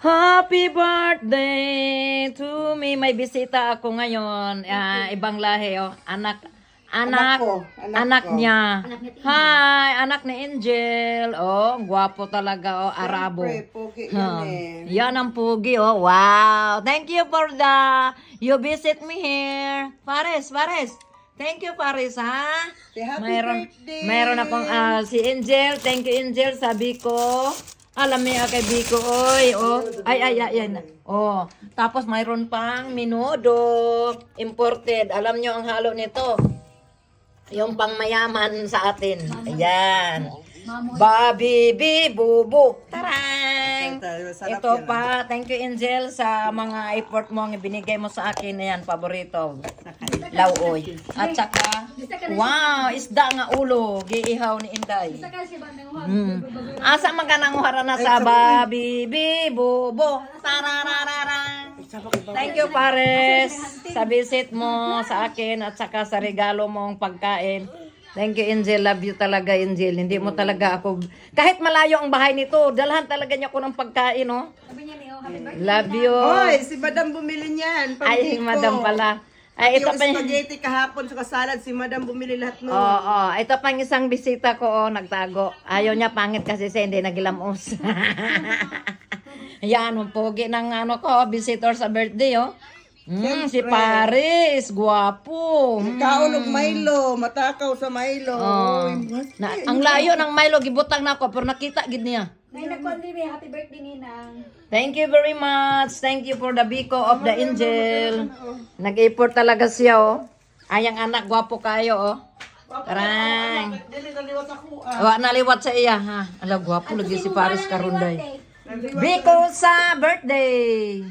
Happy birthday to me. May bisita ako ngayon. Ibang lahi, oh. Anak ko. niya. Hi, anak ni Angel. Oh, gwapo talaga, oh, Arabo. Siyempre, pogi yan eh. Yan ang pugi, oh. Wow. Thank you for you visit me here. Pares. Thank you, Paris, ha? Say happy birthday. Mayroon akong si Angel. Thank you, Angel. Sabi ko, alam niya kay Biko, oy. Oh. Ay. Oh. Tapos mayroon pang minudo. Imported. Alam niyo ang halo nito. Yung pang mayaman sa atin. Ayan. Babi, bubu. Tarang! Sarap Ito yan, pa. Thank you, Angel, sa mga effort mo ang ibinigay mo sa akin. Ayan, paborito. Lauoy. At saka, wow, isda nga ulo. Giihaw ni Inday. Asa man ka nanguhara na sa babi, bubu. Tararararang. Thank you, Pares, sa visit mo sa akin at saka sa regalo mong pagkain. Thank you, Angel. Love you talaga, Angel. Hindi mo talaga ako... Kahit malayo ang bahay nito, dalhan talaga niya ako ng pagkain, no? Love you. Oy, si Madam bumili niyan. Ay, si Madam pala. Ay, ito Yung pa spaghetti kahapon sa salad, si Madam bumili lahat nun. Oo, ito pang isang bisita ko, oh, nagtago. Ayaw niya, pangit kasi siya, hindi nagilamos. Yan, ang pogi ng visitor sa birthday, oh. Si Paris, guwapo. Kaon og Milo, matakaw sa Milo. Oy, Ang layo ng Milo, gibutang na ako, pero nakita gid niya. Happy birthday, Ninang. Thank you very much. Thank you for the Biko of the Angel. Nag-effort talaga siya, oh. Ayang anak, guwapo kayo, oh. Tarang. Dili naliwat ako. Naliwat sa iya, ha. Ala, guwapo lagi si Paris Karunday. Biko sa birthday!